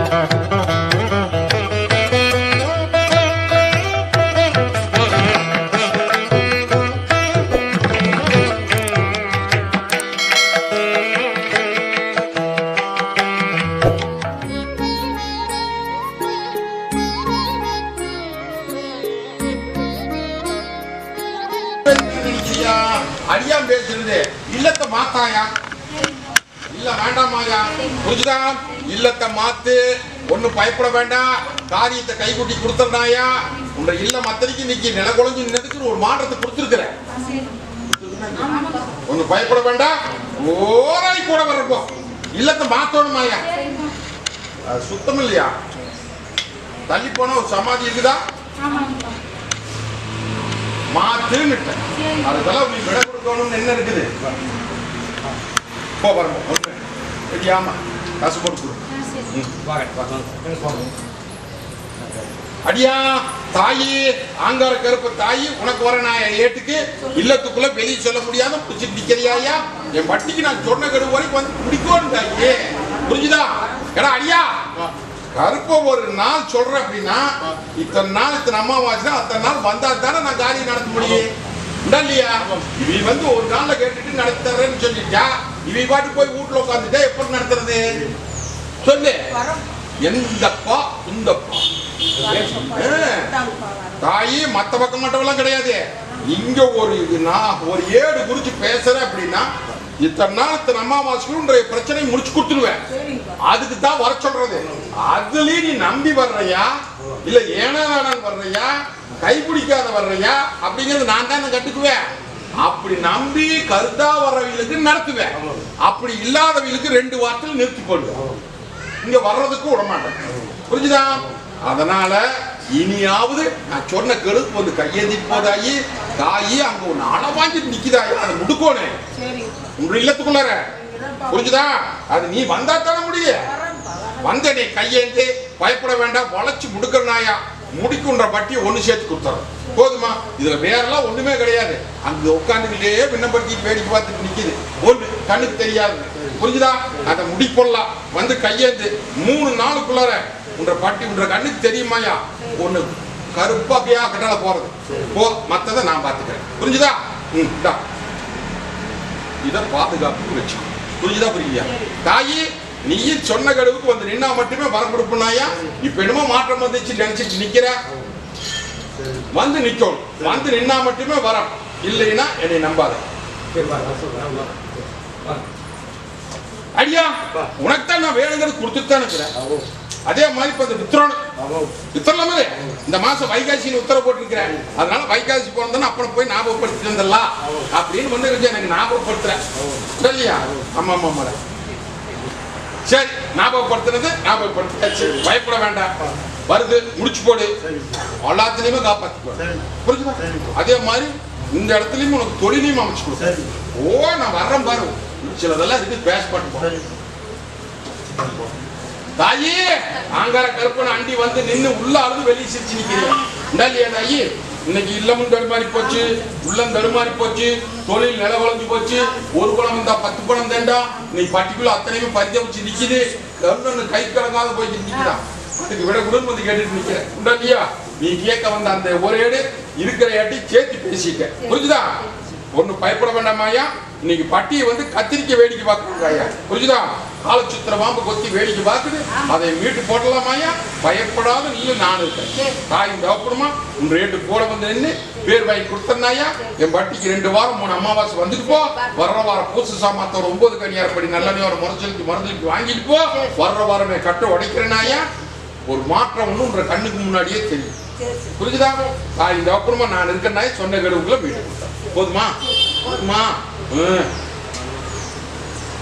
அடியா பேசுறது இல்லத்தை மாத்தாயா இல்ல வேண்டாமாயா புரிஞ்சுதா இல்லத்தை மாத்து ஒண்ணு பயப்பட வேண்டாம் காரியத்தை கைகூட்டி கொடுத்தனாயா உங்க இல்ல மத்தனைக்கு இன்னைக்கு நில குழஞ்சு நின்னதுக்கு ஒரு மாற்றத்தை கொடுத்துருக்குற ஒண்ணு பயப்பட வேண்டாம் ஓராய் கூட வரப்போ இல்லத்தை மாத்தணுமாயா சுத்தம் இல்லையா தள்ளி போன ஒரு சமாதி இருக்குதா மாத்துன்னு அதுக்கெல்லாம் நீ விட கொடுக்கணும்னு என்ன இருக்குது போ வரணும் ஆமா காசு போட்டு அடியா தாயி ஆங்கார கருப்பு தாயி உனக்கு வர நான் ஏட்டுக்கு இல்லத்துக்குள்ள வெளியே சொல்ல முடியாத பிடிச்சிட்டு நிக்கிறியா என் வட்டிக்கு நான் சொன்ன கருவு வரைக்கும் வந்து பிடிக்கணும் தாயி புரிஞ்சுதா ஏடா அடியா கருப்ப ஒரு நாள் சொல்றேன் அப்படின்னா இத்தனை நாள் இத்தனை அம்மாவாச்சுன்னா அத்தனை நாள் வந்தா தானே நான் காரியம் நடத்த முடியும் இல்லையா இவ வந்து ஒரு நாள்ல கேட்டுட்டு நடத்துறேன்னு சொல்லிட்டா இவ பாட்டு போய் வீட்டுல உட்காந்துட்டா எப்படி நடத்துறது சொல்லு எந்தப்பா இந்தப்பா தாயி மத்த பக்கம் மட்டும் கிடையாது இங்க ஒரு ஏடு குறிச்சு பேசுறேன் அப்படின்னா இத்தனை நாள் இத்தனை அம்மாவாசைக்குன்ற பிரச்சனை முடிச்சு கொடுத்துருவேன் அதுக்கு தான் வர சொல்றது அதுலயும் நீ நம்பி வர்றையா இல்ல ஏனா வர்றையா கைப்பிடிக்காத வர்றையா அப்படிங்கிறது நான் தான் கட்டுக்குவேன் அப்படி நம்பி கருத்தா வர்றவங்களுக்கு நடத்துவேன் அப்படி இல்லாதவங்களுக்கு 2 வாரத்தில் நிறுத்தி போடுவேன் இங்க வர்றதுக்கு விடமாட்டேன் புரிஞ்சுதா அதனால இனியாவது நான் சொன்ன கருத்து வந்து கையேந்தி போதாயி தாயி அங்க ஒண்ணு அளவாஞ்சிட்டு நிக்குதாயி அதை முடுக்கோனே உங்க இல்லத்துக்குள்ளார புரிஞ்சுதா அது நீ வந்தா தானே முடியும் வந்தனே கையேந்து பயப்பட வேண்டாம் வளைச்சு முடுக்கிற நாயா முடிக்குன்ற பட்டியை ஒண்ணு சேர்த்து கொடுத்துறோம் போதுமா இதுல வேறெல்லாம் ஒண்ணுமே கிடையாது அங்க உட்காந்துக்கிட்டே விண்ணப்படுத்தி வேடிக்கை பார்த்துட்டு நிக்குது ஒண்ணு கண்ணுக்கு தெரியாது புரிஞ்சுதா அதை முடிப்பொள்ளலாம் வந்து கையேந்து 3 நாளுக்குள்ளார உன்ற பட்டி உன்ற கண்ணுக்கு தெரியுமாயா ஒண்ணு கருப்பாக்கையா கட்டால போறது போ மத்ததை நான் பாத்துக்கிறேன் புரிஞ்சுதா இத பாதுகாப்பு வச்சு புரிஞ்சுதா புரியலையா தாயி நீ சொன்ன கடுவுக்கு வந்து நின்னா மட்டுமே வரம் கொடுப்பனாயா இப்ப என்னமோ மாற்றம் வந்துச்சு நினைச்சிட்டு நிக்கிற வந்து நிக்கணும் வந்து நின்னா மட்டுமே வரம் இல்லைன்னா என்னை நம்பாத ஐயா உனக்கு தான் நான் வேணுங்கிறது கொடுத்துட்டு தான் இருக்கிறேன் அதே மாதிரி இப்ப வித்திரலாமே இந்த மாசம் வைகாசின்னு உத்தரவு போட்டிருக்கிறேன் அதனால வைகாசி போனதுன்னு அப்பனை போய் ஞாபகப்படுத்திட்டு வந்துடலாம் அப்படின்னு வந்து எனக்கு ஞாபகப்படுத்துறேன் இல்லையா ஆமா ஆமா சரி ஞாபகப்படுத்துறது ஞாபகப்படுத்தாச்சு பயப்பட வேண்டாம் வருது முடிச்சு போடு எல்லாத்துலயுமே காப்பாத்தி புரிஞ்சுதா அதே மாதிரி இந்த இடத்துலயும் உனக்கு தொழிலையும் அமைச்சு கொடு ஓ நான் வர்றேன் பாரு சிலதெல்லாம் இருக்கு பேசப்பட்டு தாயி ஆங்கார கருப்பன் அண்டி வந்து நின்று உள்ள அழுது வெளியே சிரிச்சு நிக்கிறேன் தாயி இன்னைக்கு இல்லமும் தடுமாறி போச்சு உள்ளம் தடுமாறி போச்சு தொழில் நில வளைஞ்சு போச்சு ஒரு குளம் இருந்தா 10 குளம் தேண்டா நீ பட்டிக்குள்ள அத்தனையுமே பரிதவிச்சு நிக்குது கை கலங்காத போய் நிக்கிறான் அதுக்கு விட குடும்பம் வந்து கேட்டுட்டு நிக்கிறேன் இல்லையா நீ கேட்க வந்த அந்த ஒரு ஏடு இருக்கிற ஏட்டி சேர்த்து பேசிக்க புரிஞ்சுதா ஒண்ணு பயப்பட வேண்டாமாயா இன்னைக்கு பட்டியை வந்து கத்திரிக்க வேடிக்கை பார்க்கறாங்க புரிஞ்சுதா காலச்சுத்திர பாம்பு கொத்தி வேடிக்கை பார்க்குது அதை மீட்டு போடலாமாயா பயப்படாத நீயும் நான் இருக்கேன் தாயும் தவப்படுமா உன் ரேட்டு கூட வந்து நின்று பேர் வாங்கி கொடுத்தனாயா என் பட்டிக்கு 2 வாரம் 3 அமாவாசை வந்துட்டு போ வர்ற வாரம் பூசு சாமாத்தோட 9 கனியாரப்படி நல்ல ஒரு மருந்துக்கு வாங்கிட்டு போ வர்ற வாரமே கட்ட உடைக்கிறனாயா ஒரு மாற்றம் ஒண்ணு உன்ற கண்ணுக்கு முன்னாடியே தெரியும் புரிஞ்சுதா தாயும் தவப்படுமா நான் இருக்கனாய் சொன்ன கடுவுக்குள்ள மீட்டு கொடுத்தேன் போதுமா போதுமா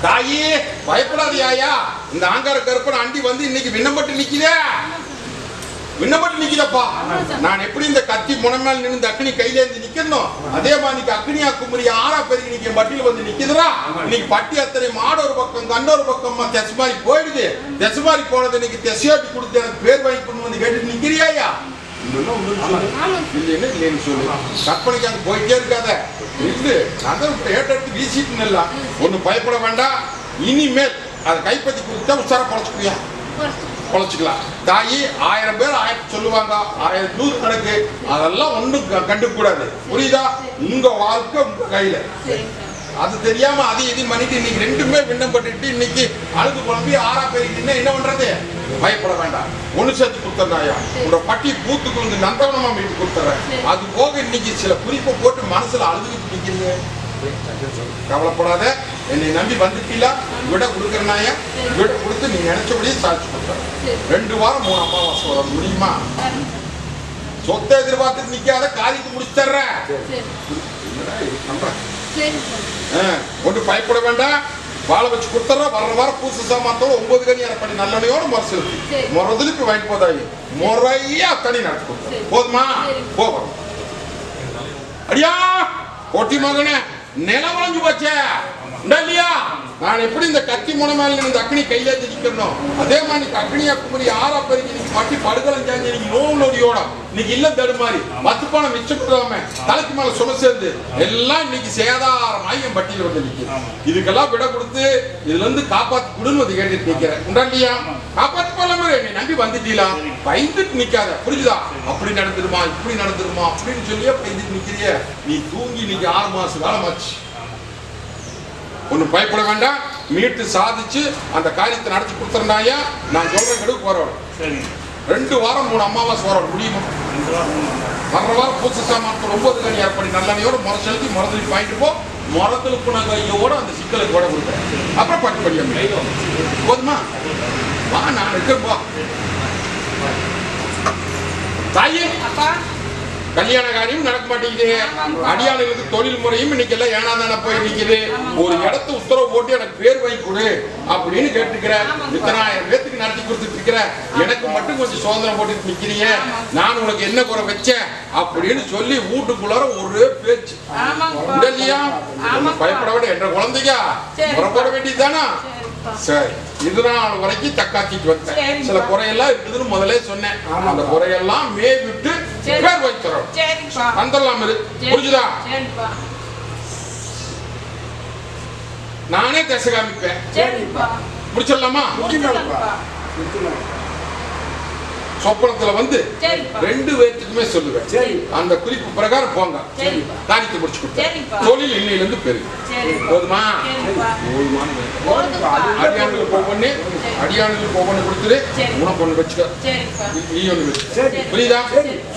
தாயி பயப்படாதியாயா இந்த ஆங்கார கருப்பன் அண்டி வந்து இன்னைக்கு விண்ணப்பட்டு நிக்கிறப்பா நான் எப்படி இந்த கத்தி முனமேல் நின்று அக்னி கையில இருந்து நிக்கணும் அதே மாதிரி அக்னியா குமரி ஆறா பெருகி நிக்க பட்டியில வந்து நிக்குதுரா இன்னைக்கு பட்டி அத்தனை மாடு ஒரு பக்கம் கண்ணொரு பக்கமா தெசுமாரி போயிடுது தெசுமாரி போனது இன்னைக்கு தெசையாட்டி கொடுத்து எனக்கு பேர் வாங்கி கொண்டு வந்து கேட்டு நிக்கிறியாயா இல்லைன்னு சொல்லு கற்பனைக்காக போயிட்டே இருக்காத இல்லு அதான் ஏட்டெடுத்து வீசிட்டு ஒண்ணு பயப்பட வேண்டாம் இனிமேல் அதை கைப்பற்றி கொடுத்தா உற்சார பழச்சுக்கிறியா பொழைச்சிக்கலாம். தாயி 1000 பேர் 1000 சொல்லுவாங்க, 1000 கணக்கு, அதெல்லாம் ஒன்றும் கண்டுக்க கூடாது. புரியுதா? உங்க வாழ்க்கை உங்க கையில. அது தெரியாம அது இது பண்ணிட்டு இன்னைக்கு ரெண்டுமே விண்ணப்பட்டு இன்னைக்கு அழுது குழம்பி ஆறா போயிட்டு என்ன பண்றது? பயப்பட வேண்டாம். ஒண்ணு சேர்த்து கொடுத்துறாயா உங்களோட பட்டி பூத்துக்குழுந்து நந்தவனமா மீட்டு கொடுத்துறேன். அது போக இன்னைக்கு சில குறிப்பை போட்டு மனசுல அழுதுகிட்டு நிக்கிறீங்க. கவலைப்படாத, என்னை நம்பி வந்துட்டீங்களா? விட கொடுக்கறனாயா விட கொடுத்து நீ நினைச்சபடியே சாட்சி கொடுத்துறேன். 2 வாரம் 3 அமாவாசை வர முடியுமா? சொத்தை எதிர்பார்த்து நிக்காத, காரியத்தை முடிச்சு தர்றேன். ஒன்று பயப்பட வேண்டாம். வாழை வச்சு கொடுத்துற. வர்ற வாரம் பூசு சாமானத்தோட 9 கனி அரைப்படி நல்லெண்ணையோட முறை செலுத்தி முறதுலிப்பி வாங்கிட்டு போதாயி முறையா தனி நடத்தி கொடுத்த போதுமா? போகிறோம். அடியா கொட்டி மகனே, நிலம் வளைஞ்சு போச்சே இல்லையா? நான் எப்படி இந்த கத்தி முனை மேல இந்த அக்னி கையில திக்கணும், அதே மாதிரி அக்னியா குமரி ஆறா பெருக்கி இன்னைக்கு பட்டி படுகலம் செஞ்சு இன்னைக்கு நோவு நொடியோட இன்னைக்கு இல்ல தடுமாறி 10 பணம் மிச்சம் கொடுக்காம தலைக்கு மேல சும சேர்ந்து எல்லாம் இன்னைக்கு சேதாரமாய் என் பட்டியல வந்து நிற்கும். இதுக்கெல்லாம் விட கொடுத்து இதுல இருந்து காப்பாத்தி கொடுன்னு வந்து கேட்டுட்டு நிக்கிறேன். உண்டாண்டியா? காப்பாத்தி போலாமே, நீ நம்பி வந்துட்டீங்களா? பயந்துட்டு நிக்காத. புரிஞ்சுதா? அப்படி நடந்துருமா இப்படி நடந்துருமா அப்படின்னு சொல்லியே பயந்துட்டு நிக்கிறிய. நீ தூங்கி இன்னைக்கு 6 மாச காலம் ஆச்சு. ஒன்னும் பயப்பட வேண்டாம். மீட்டு சாதிச்சு அந்த காரியத்தை நடத்தி கொடுத்துருந்தாயா நான் சொல்ற கெடுக்கு வரணும். 2 வாரம் 3 அமாவாசை வரணும் முடியுமா? வர்ற வாரம் பூச சாமானத்தோட 9 கனி ஏற்படி நல்லெண்ணையோட முறை செலுத்தி முறதுலி வாங்கிட்டு போ. முறத்துல புனகையோட அந்த சிக்கலுக்கு கூட கொடுக்குறேன். அப்புறம் பட்டு படியா போதுமா? வா, நான் இருக்கேன்பா. தாயே கல்யாண காரியம் நடக்க மாட்டேங்குது. அடியாளுக்கு தொழில் முறையும் இன்னைக்கு எல்லாம் ஏனாதான போய் நிக்குது. ஒரு இடத்த உத்தரவு போட்டு எனக்கு பேர் வாங்கி கொடு அப்படின்னு கேட்டுக்கிறேன். 1000 பேத்துக்கு நடத்தி கொடுத்துட்டு இருக்கிற, எனக்கு மட்டும் கொஞ்சம் சோதனை போட்டு நிக்கிறீங்க. நான் உனக்கு என்ன குறை வச்சேன் அப்படின்னு சொல்லி வீட்டுக்குள்ளார ஒரே பேச்சு இல்லையா? பயப்பட விட என்ற குழந்தைங்க புறப்பட வேண்டியதுதானா? சரி, இது நாள் வரைக்கும் தக்காத்திட்டு வந்தேன். சில குறையெல்லாம் இருக்குதுன்னு முதல்ல சொன்னேன். அந்த குறையெல்லாம் மேவிட்டு பேர் வைக்கிறோம். வந்துடலாம். புரிஞ்சுதா? நானே திசை காமிப்பேன். முடிச்சிடலாமா? சொப்பனத்துல வந்து 2 பேருக்குமே சொல்லுவேன். அந்த குறிப்பு பிரகாரம் போங்க, காரியத்தை முடிச்சு கொடுத்தேன். தொழில் இன்னையில இருந்து பெருகு. போதுமா? அடியானுக்கு ஒவ்வொன்னு கொடுத்துரு. உனக்கு ஒண்ணு வச்சுக்க, நீ ஒண்ணு வச்சுக்க. புரியுதா?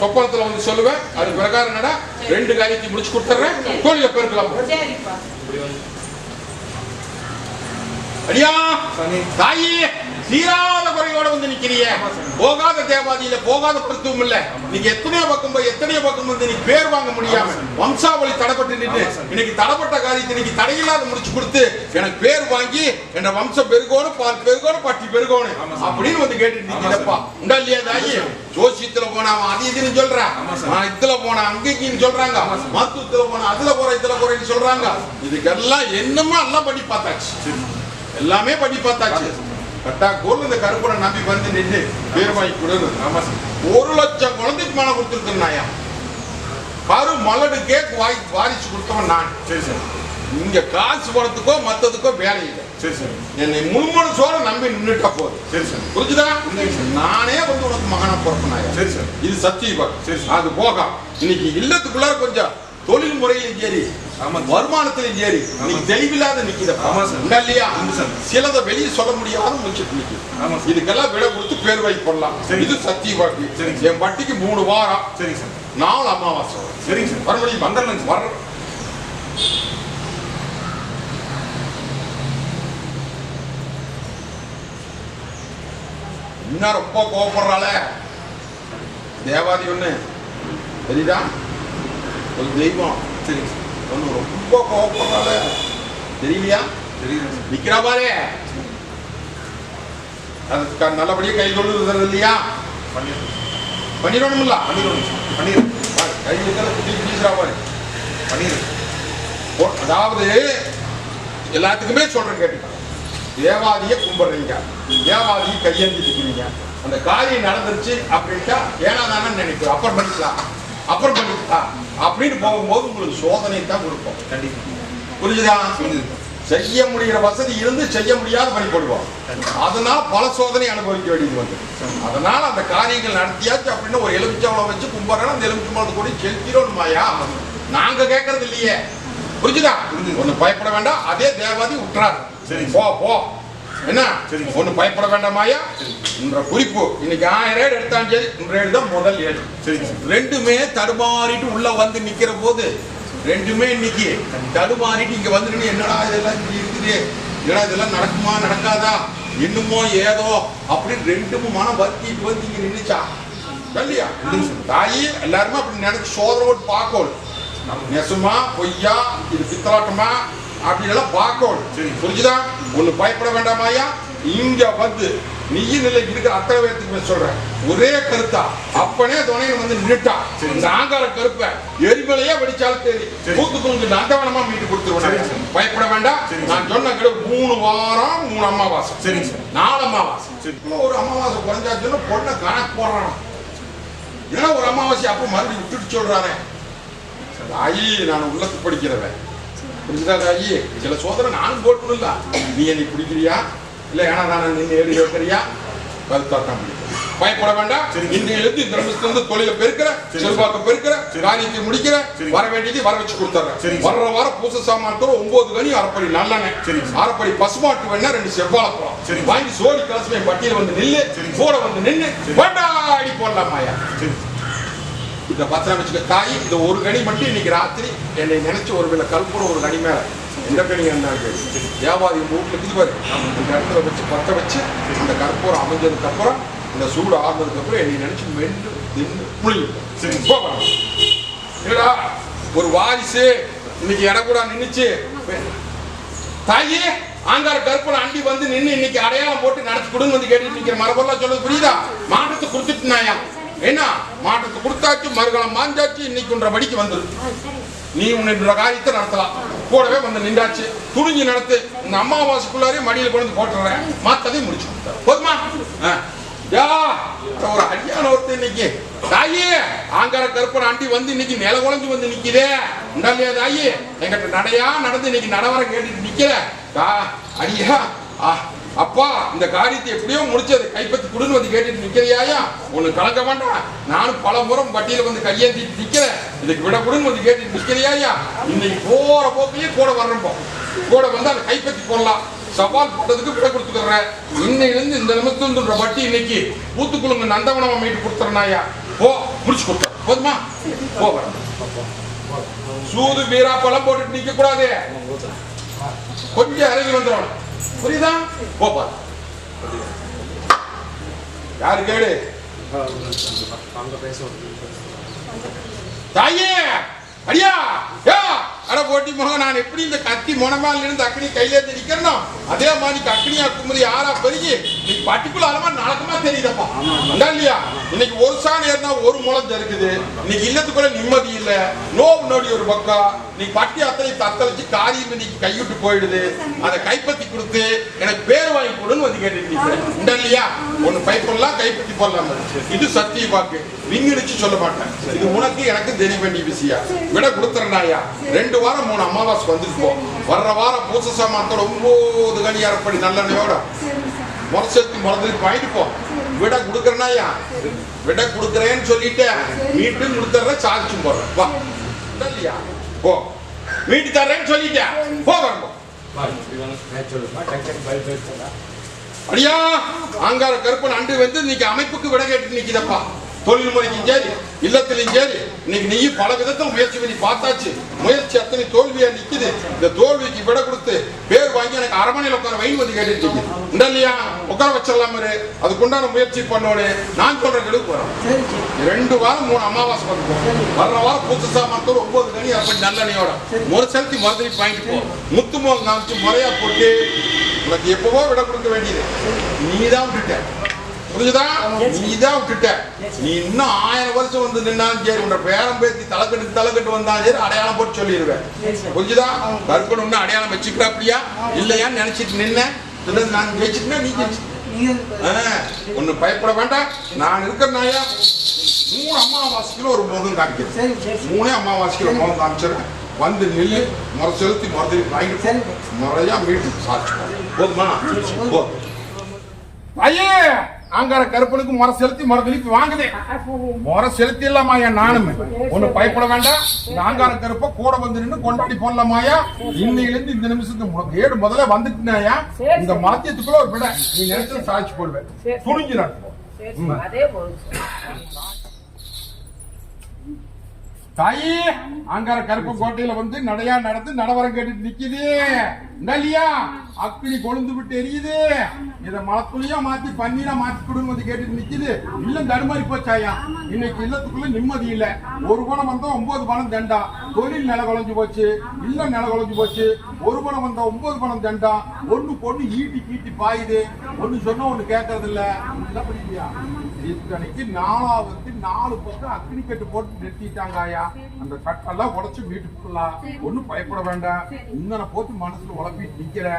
சொப்பனத்துல வந்து சொல்லுவேன். அது பிரகாரம் என்னடா 2 காரியத்தை முடிச்சு கொடுத்துறேன். தொழில பெருக்கலாம். அடியா தாயி தீராத குறையோட வந்து நிக்கிறிய. போகாத தேவாதியில போகாத பிரத்துவம் இல்ல. நீங்க எத்தனையோ பக்கம் வந்து நீ பேர் வாங்க முடியாம வம்சாவளி தடைப்பட்டு நின்று இன்னைக்கு தடைப்பட்ட காரியத்தை இன்னைக்கு தடையில்லாத முடிச்சு கொடுத்து எனக்கு பேர் வாங்கி என் வம்சம் பெருகோணும், பால் பெருகோணும், பட்டி பெருகோணும் அப்படின்னு வந்து கேட்டுட்டு நிக்கிறப்பா. உண்டா இல்லையா தாயி? ஜோசியத்துல போனா அது இதுன்னு சொல்றான், இதுல போனா அங்கன்னு சொல்றாங்க, மருத்துவத்துல போனா அதுல குறை இதுல குறைன்னு சொல்றாங்க. இதுக்கெல்லாம் என்னமோ எல்லாம் பண்ணி பார்த்தாச்சு, எல்லாமே பண்ணி பார்த்தாச்சு. கட்டா கோல் இந்த கருப்பனை நம்பி வந்து நின்று பேர் வாங்கி கொடுங்க. 1 லட்சம் குழந்தைக்கு மனம் கொடுத்துருக்கேன். கரு மலடு கேக் வாரிச்சு கொடுத்தவன் நான். இங்க காசு பணத்துக்கோ மத்ததுக்கோ வேலை இல்லை. என்னை முழுமணு சோழ நம்பி நின்றுட்டா போதும். புரிஞ்சுதா? நானே வந்து உனக்கு மகனா பிறப்பனாயா. இது சத்தியம். அது போக இன்னைக்கு இல்லத்துக்குள்ளார கொஞ்சம் தொழில் முறையிலும் சரி வருமானத்திலும் சரி நீங்க தெளிவில்லாத நிக்கிற இல்லையா? சிலதை வெளியே சொல்ல முடியாத முடிச்சுட்டு நிற்கும். இதுக்கெல்லாம் விலை கொடுத்து பேர் வாங்கி போடலாம். இது சத்திய வாக்கு. என் வட்டிக்கு 3 வாரம் 4 அமாவாசை வர முடியும். வந்துடலாம். வர இன்னும் ரொம்ப கோபப்படுறாள தேவாதி ஒண்ணு தெரியுதா? ஒரு தெய்வம் ஒண்ணு ரொம்ப கோபப்படுறாள தெரியலையா? நிக்கிறா பாரு. அதுக்கு நல்லபடியா கை கொள்ளுறது இல்லையா? பண்ணிடணும்ல. கை பாரு. அதாவது எல்லாத்துக்குமே சொல்றேன் கேட்டுக்க. தேவாதியை கும்பிடுறீங்க, தேவாதியை கையேந்தி நிற்கிறீங்க. அந்த காரியம் நடந்துருச்சு அப்படின்ட்டா ஏனாதானு நினைக்கிறோம். அப்புறம் பண்ணிக்கலாம் அப்படின்னு போகும்போது உங்களுக்கு சோதனை தான் கொடுப்போம். கண்டிப்பா. புரிஞ்சுதா? செய்ய முடிகிற வசதி இருந்து செய்ய முடியாத பண்ணி போடுவோம். அதனால பல சோதனை அனுபவிக்க வேண்டியது வந்து. அதனால அந்த காரியங்கள் நடத்தியாச்சு அப்படின்னு ஒரு எலுமிச்சம்பழம் வச்சு கும்பிட்றோம். அந்த எலுமிச்சம்பழத்தை கூட செலுத்திடும் மாயா நாங்க கேட்கறது இல்லையே. புரிஞ்சுதா? ஒண்ணு பயப்பட வேண்டாம். அதே தேவாதி விட்டுறாரு. போ போ என்ன ஒண்ணு பயப்பட வேண்டாமாயா என்ற குறிப்பு. இன்னைக்கு 1000 ஏடு எடுத்தாலும் சரி, 100 ஏடு தான் முதல் ஏடு. ரெண்டுமே தடுமாறிட்டு உள்ள வந்து நிக்கிற போது ரெண்டுமே இன்னைக்கு தடுமாறிட்டு இங்க வந்துட்டு என்னடா இதெல்லாம் இப்படி இருக்குது, என்னடா இதெல்லாம் நடக்குமா நடக்காதா இன்னுமோ ஏதோ அப்படின்னு ரெண்டுமும் மனம் வருத்திட்டு வந்து இங்க நின்றுச்சா இல்லையா? தாயி எல்லாருமே அப்படி நினைச்சு சோதனை போட்டு பார்க்கணும். நெசமா பொய்யா இது பித்தலாட்டமா அப்படின்லாம் பார்க்கணும். புரிஞ்சுதா? ஒண்ணு பயப்பட வேண்டாமாயா. இங்க வந்து நீயும் நிலை இருக்கிற அத்தனை பேருக்கு சொல்றேன் ஒரே கருத்தா அப்பனே துணையை வந்து நின்றுட்டா. இந்த ஆங்கார கருப்பை எரிமலையே வெடிச்சாலும் சரி கூத்துக்கு நந்தவனமா மீட்டு கொடுத்துருவேன். பயப்பட வேண்டாம். நான் சொன்ன 3 வாரம் 3 அமாவாசை, 4 அமாவாசை. ஒரு அமாவாசை குறைஞ்சாச்சுன்னா பொண்ணை கணக்கு போடுறான். ஏன்னா ஒரு அமாவாசை அப்ப மறுபடியும் விட்டுட்டு சொல்றானே. தாயி நான் உள்ளத்து படிக்கிறவன். புரிஞ்சுதா தாயி? சில சோதனை நானும் போட்டுல நீ என்னை பிடிக்கிறியா இல்ல ஏன்னா நான் நின்று ஏறி வைக்கிறியா கருத்தாட்டம். பயப்பட வேண்டாம். இன்றையிலிருந்து இந்த நிமிஷத்துல தொழில பெருக்கிற செல்வாக்க பெருக்கிற காரியத்தை முடிக்கிற வர வேண்டியது வர வச்சு கொடுத்துறேன். வர்ற வாரம் பூச சாமான்தோட 9 கனி அரைப்படி நல்லெண்ணெய், அரைப்படி பசுமாட்டு வேணா 2 செவ்வாழைப்பழம் வாங்கி சோடி கலசுமே பட்டியல வந்து நில்லு கூட வந்து நின்று கொண்டாடி போடலாமாயா. இந்த பத்திரம் வச்சுக்க தாயி. இந்த ஒரு கனி மட்டும் இன்னைக்கு ராத்திரி என்னை நினைச்சு ஒரு வேலை கல்புறம் ஒரு கனி மேல எந்த கனி என்ன வியாபாரி வீட்டுல இருக்குது பாரு இந்த இடத்துல வச்சு பற்ற வச்சு அந்த கற்பூரம் அமைஞ்சதுக்கு அப்புறம் இந்த சூடு ஆறுனதுக்கு அப்புறம் என்னை நினைச்சு மென்று தின்னு முழிப்போம். ஒரு வாரிசு இன்னைக்கு இடக்கூடா நின்னுச்சு தாயி. ஆங்கார கற்பூரம் அண்டி வந்து நின்று இன்னைக்கு அடையாளம் போட்டு நடத்தி கொடுன்னு வந்து கேட்டு நிக்கிற மரபெல்லாம் சொல்றது புரியுதா? மாற்றத்தை கொடுத்துட்டுனாயா என்ன மாற்றத்தை கொடுத்தாச்சு மறுகாலம் மாஞ்சாச்சு இன்னைக்குன்ற படிக்கு வந்துரு. நீ உன்ன காரியத்தை நடத்தலாம். கூடவே வந்து நின்றாச்சு துணிஞ்சு நடத்து. இந்த அமாவாசைக்குள்ளாரையும் மடியில கொண்டு போட்டுறேன். மாத்ததையும் முடிச்சு போதுமா? ஒரு அடியான ஒருத்தர் இன்னைக்கு தாயி ஆங்கார கற்பூர அண்டி வந்து இன்னைக்கு நில குழஞ்சு வந்து நிக்குதே உண்டாலையா தாயி? எங்கிட்ட நடையா நடந்து இன்னைக்கு நடவர கேட்டுட்டு நிக்கிற அடியா அப்பா இந்த காரியத்தை எப்படியோ முடிச்சது கைப்பற்றி குடுன்னு வந்து கேட்டுட்டு நிக்கிறியாயா? ஒண்ணு கலக்க வேண்டாம். நானும் பல முறை பட்டியல வந்து கையேந்திட்டு நிக்கிறேன். இதுக்கு விட குடுன்னு வந்து கேட்டுட்டு நிக்கிறியாயா? இன்னைக்கு போற போக்கிலேயே கூட வர்றப்போ கூட வந்து அதை கைப்பற்றி போடலாம். சவால் போட்டதுக்கு விட கொடுத்துக்கிறேன். இன்னையிலிருந்து இந்த நிமிஷத்துல பட்டி இன்னைக்கு பூத்துக்குழுங்க நந்தவனமா மீட்டு கொடுத்துறனாயா? போ முடிச்சு கொடுத்த போதுமா? போ சூது வீரா பழம் போட்டுட்டு நிக்க கூடாது. கொஞ்சம் இறங்கி வந்துடும். புரியுதா? போப்பா. யாரு கேடு தாயே அடியா அட போட்டி மகன் நான் எப்படி இந்த கத்தி முனமால இருந்து அக்னி கையில நிக்கிறோம் அதே மாதிரி அக்னியா குமரி ஆறா பெருகி இன்னைக்கு பட்டிக்குள்ள அளமா நடக்குமா தெரியுதப்பா இல்லையா? இன்னைக்கு ஒரு சாணி ஏறினா ஒரு முளம் இருக்குது. இன்னைக்கு இல்லத்துக்குள்ள நிம்மதி இல்ல நோவு நோடி ஒரு பக்கம் நீ பட்டி அத்தனை தத்தளிச்சு காரியம் இன்னைக்கு கைவிட்டு போயிடுது. அதை கைப்பற்றி கொடுத்து எனக்கு பேர் வாங்கி கொடுன்னு வந்து கேட்டு இல்லையா? ஒண்ணு பைப்பெல்லாம் கைப்பற்றி போடலாம். இது சத்திய வாக்கு விங்கிடிச்சு சொல்ல மாட்டேன். இது உனக்கு எனக்கு தெரிய வேண்டிய விஷயம். விட கொடுத்துறனாயா 2 வாரம் 3 அமாவாசை வந்துருப்போம். வர்ற வாரம் பூச சாமான்தோட 9 கனி அரைப்படி நல்லெண்ணையோட முறைச்செலுத்தி முறைஞ்சு வாங்கிட்டு போ. விட கொடுக்குறனாயா விட கொடுக்குறேன்னு சொல்லிட்டு மீண்டும் கொடுத்துற சாதிச்சும் போடுறேன். வா இல்லையா? போ வீட்டு தர்றேன்னு சொல்லிட்டேன். போ வரணும் அடியா. ஆங்கார கருப்பன் அண்டு வந்து இன்னைக்கு அமைப்புக்கு விட கேட்டு நிக்குதப்பா. தொழில் முறைக்கும் சரி இல்லத்திலும் சரி இன்னைக்கு நீ பல விதத்தில் முயற்சி பண்ணி பார்த்தாச்சு. முயற்சி அத்தனை தோல்வியா நிக்குது. இந்த தோல்விக்கு விட கொடுத்து பேர் வாங்கி எனக்கு அரமனையில் உட்கார வைன்னு வந்து கேட்டுட்டு இருக்குது இல்லையா? உட்கார வச்சிடலாம். அதுக்குண்டான முயற்சி பண்ணோன்னு நான் சொல்ற கெடுக்கு போறேன். 2 வாரம் 3 அமாவாசை வந்துப்போம். வர்ற வாரம் பூச சாமான்தோட 9 கனி அப்படி நல்லெண்ணையோட ஒரு செலுத்தி மதுரை வாங்கிட்டு போ. முத்துமோகம் காமிச்சு முறையா போட்டு உனக்கு எப்பவோ விட கொடுக்க வேண்டியது நீதான் விட்டுட்ட. புரிஞ்சுதா? நீதான் விட்டுட்ட. நீ இன்னும் 1000 வருஷம் வந்து நின்னாலும் சரி உன்ற பேரம் பேத்தி தலைக்கட்டு வந்தாலும் சரி அடையாளம் போட்டு சொல்லிடுவேன். புரிஞ்சுதா? கற்பனை ஒண்ணு அடையாளம் வச்சுக்கிறாப்பியா இல்லையான்னு நினைச்சிட்டு நின்ன நான் ஜெயிச்சுட்டேன்னா நீ ஜெயிச்சு. ஒண்ணு பயப்பட வேண்டாம். நான் இருக்கிறனாயா 3 அமாவாசைக்குள்ள ஒரு முகம் காமிக்கிறேன். 3 அமாவாசைக்குள்ள முகம் காமிச்சிருக்கேன். வந்து நெல்லு முறை செலுத்தி மறுதளிப்பு வாங்கிட்டு முறையா மீட்டு சாட்சி போதுமா? ஐயே ஆங்கார கருப்பனுக்கு முறை செலுத்தி மறுதளிப்பு வாங்குதே. முறை செலுத்தி இல்லாமாயா நானும் ஒண்ணு பயப்பட வேண்டாம். இந்த ஆங்கார கருப்ப கூட வந்து நின்று கொண்டாடி போடலாமாயா. இன்னையில இருந்து இந்த நிமிஷத்துக்கு ஏடு முதல்ல வந்துட்டுனாயா இந்த மாத்தியத்துக்குள்ள ஒரு விட நீ நினைச்சது சாட்சி போடுவேன். துணிஞ்சு நடத்துவோம். தாயி ஆங்கார கருப்பு கோட்டையில வந்து நடையா நடந்து நடவரம் கேட்டு நிக்குது. இல்லையா அக்கினி கொழுந்து விட்டு எரியுது. இத மலத்துளியா மாத்தி பன்னீரா மாத்தி கொடுன்னு வந்து கேட்டு நிக்குது. இல்ல தடுமாறி போச்சாயா. இன்னைக்கு இல்லத்துக்குள்ள நிம்மதி இல்ல. ஒரு பணம் வந்தா 9 பணம் தண்டா. தொழில் நில குழஞ்சு போச்சு. இல்ல நில குழஞ்சு போச்சு. ஒரு பணம் வந்தா 9 பணம் தண்டா. ஒண்ணு பொண்ணு ஈட்டி கீட்டி பாயுது. ஒண்ணு சொன்னா ஒண்ணு கேட்கறது இல்ல. புரியுதியா? இத்தனைக்கு 4வது 4 பக்கம் அக்னி கட்டு போட்டு நிறுத்திட்டாங்க. அந்த கட்டெல்லாம் உடைச்சு வீட்டுக்கு போடலாம். ஒண்ணும் பயப்பட வேண்டாம். இங்கன போட்டு மனசுல உழப்பிட்டு நிக்கிற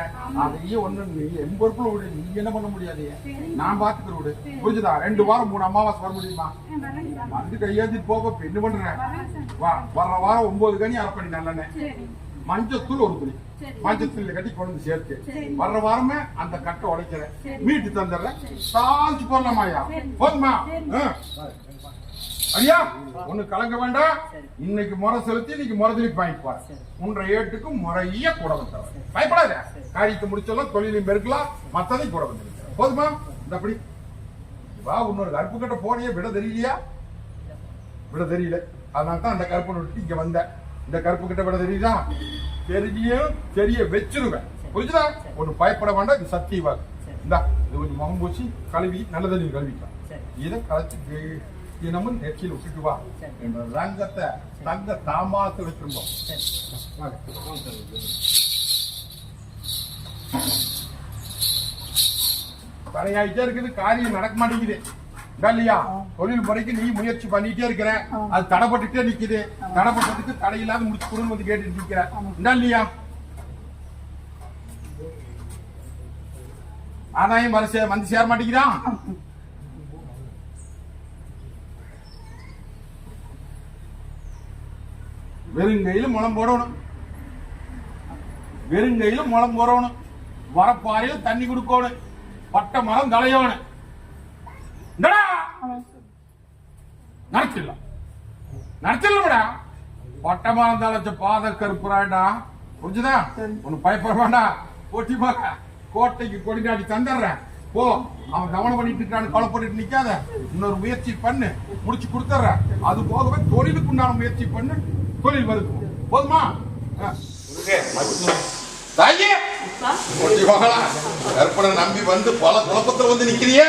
அதையே ஒண்ணு நீ என் பொறுப்புல விடு. நீ என்ன பண்ண முடியாது. நான் பாத்துக்கிற விடு. புரிஞ்சுதா? 2 வாரம் 3 அமாவாசை வர முடியுமா? வந்து கையாதி போக என்ன பண்றேன். வர்ற வாரம் 9 கனி அரைப்படி நல்லெண்ணெய் மஞ்சத்தூள் ஒரு துணி மஞ்சத்தூள் கட்டி கொண்டு சேர்த்து வர்ற வாரமே அந்த கட்டை உடைக்கிறேன். மீட்டு தந்துடுறேன். சால்ச்சு போடலாமாயா? போதுமா? ஐயா ஒண்ணு கலங்க வேண்டாம். இன்னைக்கு முறை செலுத்தி இன்னைக்கு முறைதளிப்பு வாங்கிப்பாரு. 3 ஏட்டுக்கு முறைய கூட வந்தவர். பயப்படாத. காரியத்தை முடிச்சலாம். தொழிலையும் பெருக்கலாம். மத்ததையும் கூட வந்து போதுமா? இந்த அப்படி வா. இன்னொரு கருப்பு கட்ட போனியே விட தெரியலையா? விட தெரியல. அதனால்தான் அந்த கருப்பு விட்டு இங்க வந்த. இந்த கருப்பு கிட்ட விட தெரியுதா? தெரியும் தெரிய வச்சிருவேன். புரிஞ்சுதா? ஒண்ணு பயப்பட வேண்டாம். இது சத்தியவா. இந்த இது கொஞ்சம் முகம் பூச்சி கழுவி நல்ல தண்ணி கழுவிக்கலாம். இதை களைச்சு தினமும் நெற்றியில் விட்டுட்டு வா. ரங்கத்தை தங்க தாம்பாத்து வச்சிருந்தோம். தடையாயிட்டே இருக்குது. காரியம் நடக்க மாட்டேங்குது. இல்லையா? தொழில் முறைக்கு நீ முயற்சி பண்ணிட்டே இருக்கிற. அது தடைப்பட்டுட்டே நிக்குது. தடைப்பட்டதுக்கு தடையில்லாத முடிச்சு கொடுன்னு வந்து கேட்டு நிக்கிற. இல்லையா? ஆனாயும் வந்து சேர மாட்டேங்கிறான். வெறுங்கையில முளம் போடணும். வெறுங்கையில முளம் போடணும். வரப்பாறையில தண்ணி கொடுக்கணும். பட்ட மரம் தலையவன நடத்திடலாம். நடத்திடலா? பட்ட மரம் தலைச்ச பாத கருப்புறாண்டா. புரிஞ்சுதா? ஒண்ணு பயப்பட வேண்டாம். போட்டி பார்க்க கோட்டைக்கு கொடிநாடி தந்துடுறேன். போ. அவன் கவனம் பண்ணிட்டு இருக்கான்னு கொலை பண்ணிட்டு நிக்காத. இன்னொரு முயற்சி பண்ணு. முடிச்சு கொடுத்துற. அது போகவே தொழிலுக்கு உண்டான முயற்சி பண்ணு. தொழில் வருது. போதுமா? கற்பனை நம்பி வந்து பல குழப்பத்தில் வந்து நிக்கிறியா?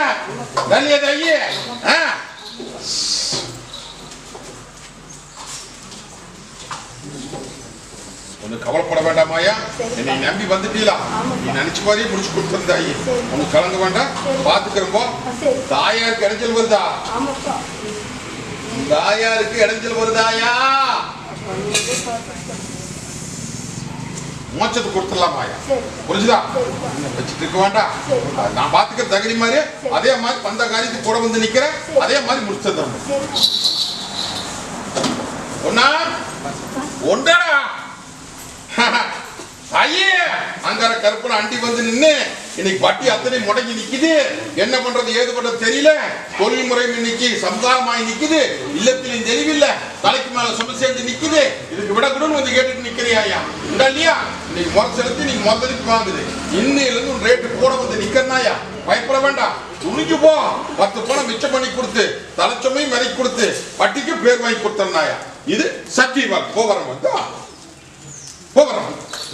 ஒண்ணு கவலைப்பட வேண்டாமாயா. என்னை நம்பி வந்துட்டீங்களா? நீ நினைச்சு மாதிரியே முடிச்சு கொடுத்துருந்தாயி. ஒண்ணு கலங்க வேண்டாம். பாத்துக்கிறப்போ தாயாருக்கு இடைஞ்சல் வருதா? தாயாருக்கு இடைஞ்சல் வருதாயா? மோட்சத்தை கொடுத்துடலாமாயா? புரிஞ்சுதா? வச்சுட்டு இருக்க வேண்டாம். நான் பாத்துக்கிற தகுதி மாதிரி அதே மாதிரி வந்த காரியத்துக்கு கூட வந்து நிக்கிறேன். அதே மாதிரி முடிச்சு தரணும். ஒன்னா ஒன்றா ஐயே அங்கார கருப்பனை அண்டி வந்து நின்று இன்னைக்கு வட்டி அத்தனை முடங்கி நிக்குது. என்ன பண்றது ஏது பண்றது தெரியல. தொழில் முறை இன்னைக்கு சம்சாரமாய் நிக்குது. இல்லத்திலும் தெளிவில்ல. தலைக்கு மேல சும சேர்ந்து நிக்குது. இதுக்கு விடக்கூடாது வந்து கேட்டுட்டு நிக்கிறியா? இல்லையா? இன்னைக்கு முறை செலுத்தி நீங்க முதலுக்கு வாங்குது. இன்னையில இருந்து ஒரு ரேட்டு கூட வந்து நிக்கிறனாயா? பயப்பட வேண்டாம். துணிஞ்சு போ. 10 பணம் மிச்சம் பண்ணி கொடுத்து தலைச்சமையும் மிதக்கி கொடுத்து வட்டிக்கு பேர் வாங்கி கொடுத்தனாயா? இது சத்தியமா போவரம் வந்தா போவரம்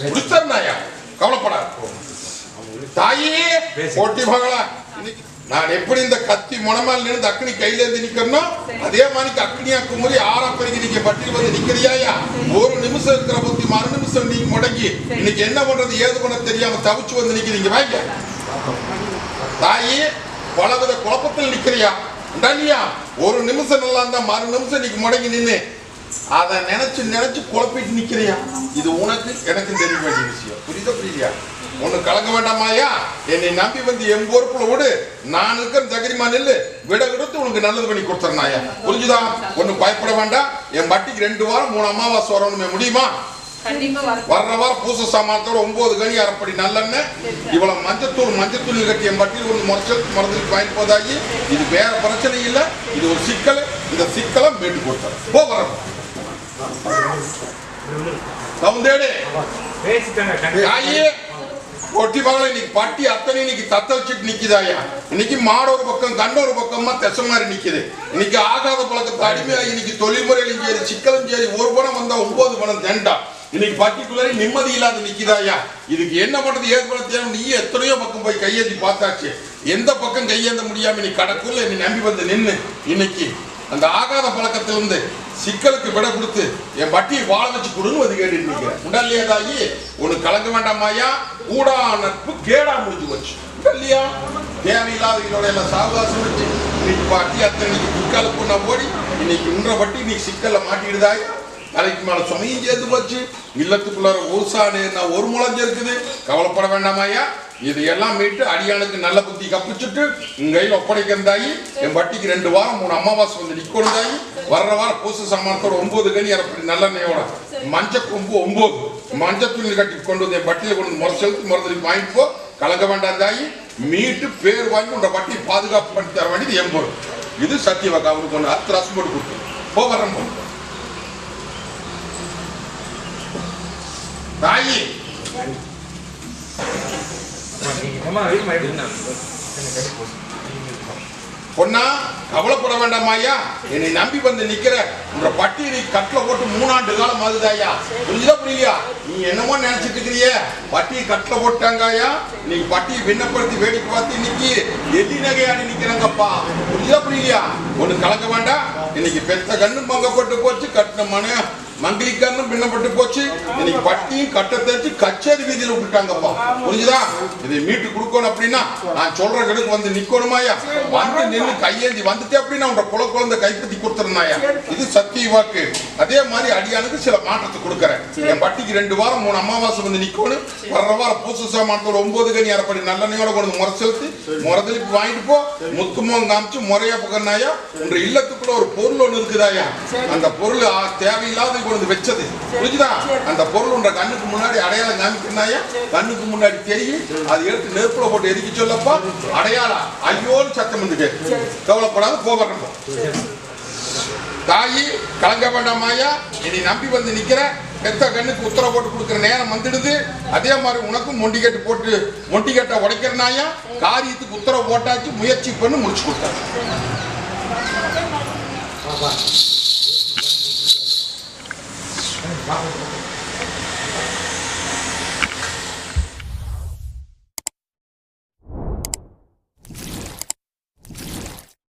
முடிச்சனாயா? கவலைப்படாத தாயே. போட்டி மகளா நான் எப்படி இந்த கத்தி முனமால் இருந்து அக்னி கையில இருந்து நிக்கணும் அதே மாதிரி அக்னியா குமரி 6 பெருகி நீங்க பட்டியல் வந்து நிக்கிறியா? ஒரு நிமிஷம் இருக்கிற பத்தி மறு நிமிஷம் நீங்க முடங்கி இன்னைக்கு என்ன பண்றது ஏது பண்ண தெரியாம தவிச்சு வந்து நிக்கிறீங்க. வாங்க தாயே. பலவித குழப்பத்தில் நிக்கிறியா? இல்லையா? ஒரு நிமிஷம் நல்லா இருந்தா மறு நிமிஷம் நீங்க முடங்கி நின்று அதை நினைச்சு நினைச்சு குழப்பிட்டு நிக்கிறியா? இது உனக்கு எனக்கும் தெரிய வேண்டிய விஷயம். புரியுதா? புரியலையா? ஒண்ணு கலங்க வேண்டாமாயா? என்னை நம்பி வந்து என் பொறுப்புல விடு. நான் இருக்கிற தகரிமா நெல்லு விட கொடுத்து உனக்கு நல்லது பண்ணி கொடுத்துறனாயா? புரிஞ்சுதா? ஒண்ணு பயப்பட வேண்டாம். என் வட்டிக்கு 2 வாரம் 3 அமாவாசை வரணுமே. முடியுமா? வர்ற வாரம் பூச சாமானத்தோட 9 கனி அரைப்படி நல்லெண்ணெய், இவ்வளவு மஞ்சத்தூள் கட்டி என் பட்டியல் ஒரு மரத்துக்கு வாங்கி போதாகி. இது வேற பிரச்சனை இல்லை, இது ஒரு சிக்கல். இந்த சிக்கலை மீட்டு கொடுத்தாரு. போகிறோம் ஒட்டி மகளை இன்னைக்கு பட்டி அத்தனை இன்னைக்கு தத்தளிச்சுட்டு நிக்குதாயா. இன்னைக்கு மாட ஒரு பக்கம் கண்ட ஒரு பக்கமா தெச மாதிரி நிக்குது. இன்னைக்கு ஆகாத பழக்கத்தை அடிமையாக இன்னைக்கு தொழில்முறையிலும் சரி சிக்கலும் சரி ஒரு பணம் வந்தா 9 பணம் தண்டா. இன்னைக்கு பர்டிகுலரி நிம்மதி இல்லாத நிக்குதாயா. இதுக்கு என்ன பண்றது ஏது பண்ண தேவை. நீ எத்தனையோ பக்கம் போய் கையேந்தி பார்த்தாச்சு, எந்த பக்கம் கையேந்த முடியாம நீ கடக்குள்ள நீ நம்பி வந்து நின்று இன்னைக்கு அந்த ஆகாத பழக்கத்திலிருந்து சிக்கலுக்கு விட கொடுத்து என் பட்டியை வாழ வச்சு கொடுன்னு வந்து கேட்டு நிற்கிறேன். உடல்லையதாகி உனக்கு கலங்க வேண்டாமாயா. கூடா நட்பு கேடா முடிஞ்சு போச்சு. இல்லையா தேவையில்லாத இதோட எல்லாம் சாவகாசம் வச்சு இன்னைக்கு பட்டி அத்தனை இன்னைக்கு சிக்கலுக்கு நான் ஓடி இன்னைக்கு உன்ற பட்டி நீ சிக்கல்ல மாட்டிடுதாய். தலைக்கு மேல சுமையும் சேர்த்து போச்சு. இல்லத்துக்குள்ள ஒரு சாணு ஒரு முளைஞ்சு இருக்குது. கவலைப்பட வேண்டாமாயா. இதையெல்லாம் மீட்டு அடியானுக்கு நல்ல புத்தி கப்பிச்சுட்டு உங்க கையில் ஒப்படைக்கிறதாயி. என் பட்டிக்கு 2 வாரம் 3 அமாவாசை வந்து நிக்கொண்டாயி. வர்ற வாரம் பூச சாமானத்தோட 9 கனி அரைப்படி நல்லெண்ணெயோட மஞ்சள் கொம்பு 9 மஞ்சள் துணி கட்டி கொண்டு வந்து என் பட்டியில கொண்டு முறை செலுத்தி மருந்துக்கு வாங்கிட்டு போ. கலங்க வேண்டாம் தாயி. மீட்டு பேர் வாங்கி உங்க பட்டியை பாதுகாப்பு பண்ணி தர வேண்டியது என் பொருள். இது சத்தியவாக்கு அவருக்கு ஒன்று அத்திராசம் போட்டு கொடுத்து போகிறேன் தாயி. பொண்ணா கவலைப்பட வேண்டாமாயா. என்னை நம்பி வந்து நிக்கிற உங்க பட்டியலை கட்டில போட்டு 3 ஆண்டு காலம் ஆகுதாயா. புரியுதா புரியலையா. நீ என்னமோ நினைச்சிட்டு இருக்கிறிய பட்டியை கட்டில போட்டாங்கயா. நீ பட்டியை விண்ணப்படுத்தி வேடிக்கை பார்த்து இன்னைக்கு எதி நகையாடி நிக்கிறாங்கப்பா. புரியுதா புரியலையா. ஒண்ணு கலக்க வேண்டாம். இன்னைக்கு பெத்த கண்ணு மங்கப்பட்டு போச்சு, கட்டின மன மங்களிக்காரனும் பின்னப்பட்டு போச்சு. இன்னைக்கு பட்டியும் கட்ட தெரிஞ்சு கச்சேரி வீதியில் விட்டுட்டாங்கப்பா. புரிஞ்சுதா. இதை மீட்டு கொடுக்கணும் அப்படின்னா நான் சொல்ற கடுக்கு வந்து நிக்கணுமாயா. வந்து நின்று கையேந்தி வந்துட்டு அப்படின்னா உங்க குழந்தை கைப்பற்றி கொடுத்துருந்தாயா. இது சத்திய வாக்கு. அதே மாதிரி அடியானுக்கு சில மாற்றத்தை கொடுக்கறேன். என் பட்டிக்கு 2 வாரம் 3 அமாவாசை வந்து நிக்கணும். வர்ற வாரம் பூச சாமானத்தோட 9 கனி அரைப்படி நல்லெண்ணெயோட கொண்டு முறை செலுத்தி முறதலிப்பு வாங்கிட்டு போ. முத்துமோகம் காமிச்சு முறையா புகழ்னாயா. உங்க இல்லத்துக்குள்ள ஒரு பொருள் ஒண்ணு இருக்குதாயா. அந்த பொருள் தேவையில்லாத வச்சது புரிஞ்சுதா. அந்த பொருள் உன்ற கண்ணுக்கு முன்னாடி அடையாளம் காமிக்கிறாயா. கண்ணுக்கு முன்னாடி தெரியும். அதை எடுத்து நெருப்புல போட்டு எரிக்க சொல்லப்பா. அடையாளம் ஐயோன்னு சத்தம் வந்துட்டு கவலைப்படாத போகிறோம் தாயி. கலங்க வேண்டாமாயா. என்னை நம்பி வந்து நிக்கிற பெத்த கண்ணுக்கு உத்தரவு போட்டு கொடுக்குற நேரம் வந்துடுது. அதே மாதிரி உனக்கும் மொண்டி கட்ட உடைக்கிறனாயா. காரியத்துக்கு உத்தரவு போட்டாச்சு. முயற்சி பண்ணி முடிச்சு கொடுத்தாங்க. Wow.